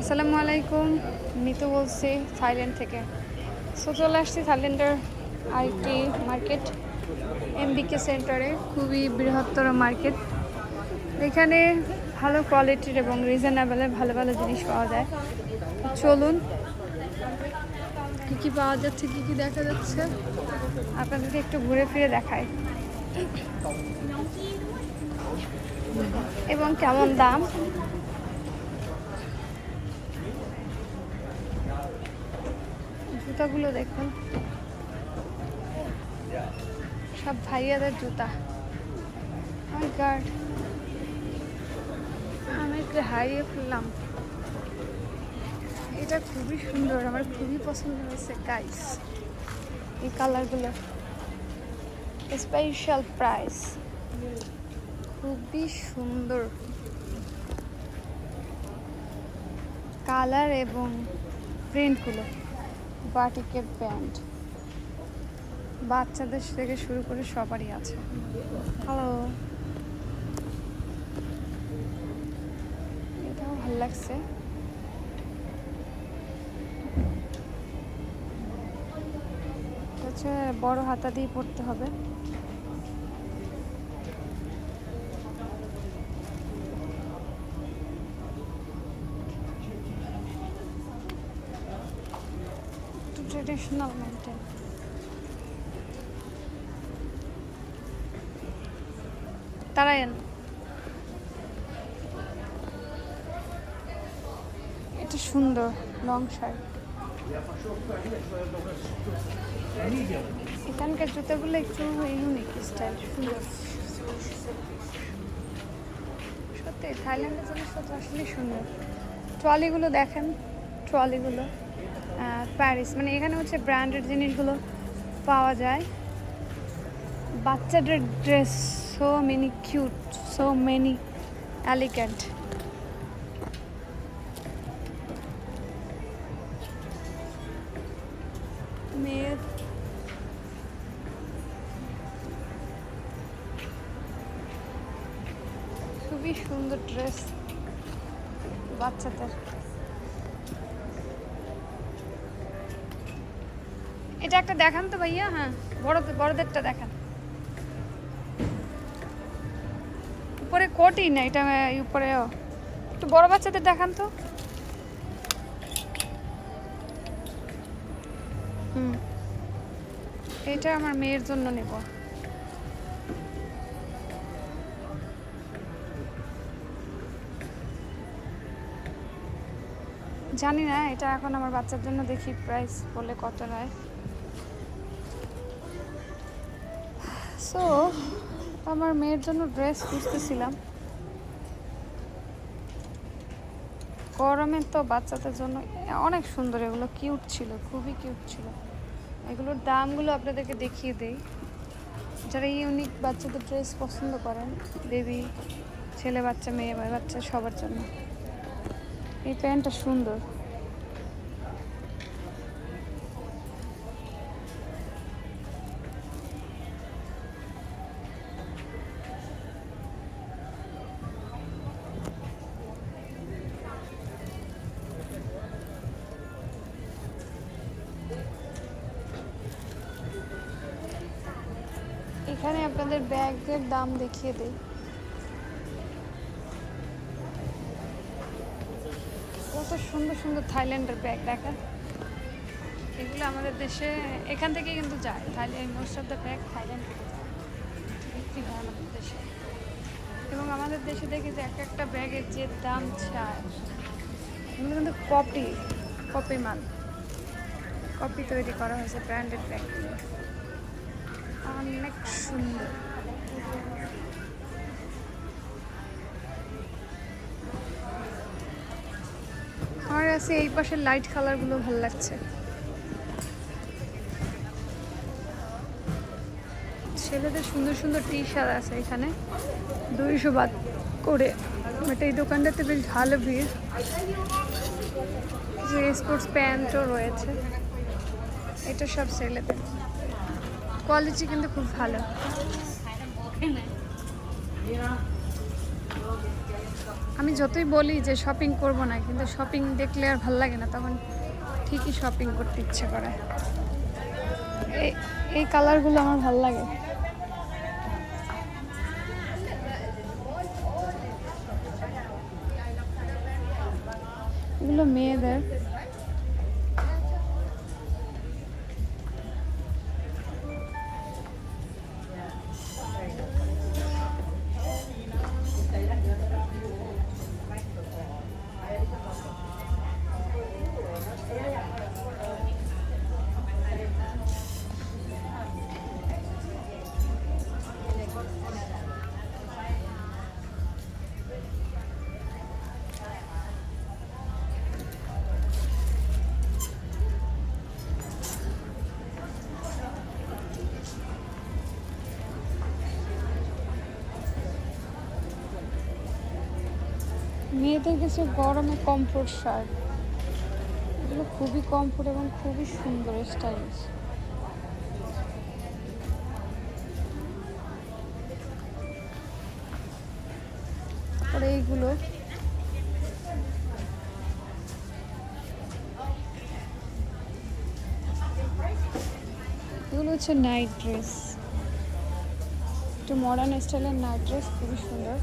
আসসালামু আলাইকুম, মিতু বলছি থাইল্যান্ড থেকে। সো চলে আসছি থাইল্যান্ডের আইটি মার্কেট এমবিকে সেন্টারে। খুবই বৃহত্তর মার্কেট। এখানে ভালো কোয়ালিটির এবং রিজনেবলের ভালো ভালো জিনিস পাওয়া যায়। চলুন কী কী পাওয়া যাচ্ছে, কী কী দেখা যাচ্ছে আপনাদেরকে একটু ঘুরে ফিরে দেখায় এবং কেমন দাম। জুতাগুলো দেখুন, সব ভাইয়াদের জুতা। মাই গড, আমি একটু হারিয়ে ফেললাম। এটা খুবই সুন্দর, আমার খুবই পছন্দ হয়েছে গাইস। এই কালারগুলো স্পেশাল প্রাইস, খুবই সুন্দর কালার এবং প্রিন্টগুলো। বাটিকের প্যান্ট বাচ্চাদের থেকে শুরু করে সবারই আছে। হ্যালো, এটাও ভালো লাগছে। হচ্ছে বড় হাতা দিয়ে পড়তে হবে। একটু ট্রেডিশনাল মেনটেন। তারায়েন, এটা সুন্দর লং শার্ট। এখানকার জুতাগুলো একটু ইউনিক স্টাইল, সুন্দর। সত্যি থাইল্যান্ডের জিনিসপত্র আসলে সুন্দর। ট্রলিগুলো দেখেন, ট্রলিগুলো প্যারিস, মানে এখানে হচ্ছে ব্র্যান্ডেড জিনিসগুলো পাওয়া যায়। বাচ্চাদের dress, so many cute, so many elegant. মেয়ের খুবই সুন্দর ড্রেস বাচ্চাদের। এটা একটা দেখান তো ভাইয়া। হ্যাঁ, বড়দেরটা দেখান। উপরে কোটই না এটা, উপরেও একটু বড় বাচ্চাদের দেখান তো। এটা আমার মেয়ের জন্য নেব। জানি না, এটা এখন আমার বাচ্চার জন্য দেখি প্রাইস বলে কত নেয়। সো আমার মেয়ের জন্য ড্রেস খুঁজতেছিলাম। গরমে তো বাচ্চাদের জন্য অনেক সুন্দর, এগুলো কিউট ছিল, খুবই কিউট ছিল। এগুলোর দামগুলো আপনাদেরকে দেখিয়ে দেই। যারা ইউনিক বাচ্চাদের ড্রেস পছন্দ করেন, বেবি, ছেলে বাচ্চা, মেয়ে বাচ্চা, সবার জন্য এই প্যান্টটা সুন্দর। এখানে আপনাদের ব্যাগের দাম দেখিয়ে দেই। কত সুন্দর সুন্দর থাইল্যান্ডের ব্যাগ দেখেন। এগুলো আমাদের দেশে এখান থেকে কিন্তু যায়, Thailand most of the bag Thailand থেকে যায়, বিক্রি হয় আমাদের দেশে। এবং আমাদের দেশে দেখি যে একটা ব্যাগের যে দাম চায়, এগুলো কিন্তু কপি মাল, কপি তৈরি করা হয়েছে ব্র্যান্ডেড ব্যাগ। অনেক সুন্দর। আমার কাছে এই পাশের লাইট কালারগুলো ভালো লাগছে। ছেলেদের সুন্দর সুন্দর টি শার্ট আছে এখানে 200 বাদ করে। বাট এই দোকানটাতে বেশ ভালো ভিড়। যে স্পোর্টস প্যান্টও রয়েছে, এটা সব ছেলেদের। কোয়ালিটি কিন্তু খুব ভালো। আমি যতই বলি যে শপিং করব না, কিন্তু শপিং দেখলে আর ভাল লাগে না, তখন ঠিকই শপিং করতে ইচ্ছে করে। এই কালারগুলো আমার ভাল লাগে। এগুলো মেয়েদের। মেয়েদের কিছু গরমে কমফোর্ট শার্ট, এগুলো খুবই কমফোর্ট এবং খুবই সুন্দর স্টাইলিশ। তারপরে এইগুলো এগুলো হচ্ছে নাইট ড্রেস, একটু মডার্ন স্টাইলের নাইট ড্রেস, খুবই সুন্দর।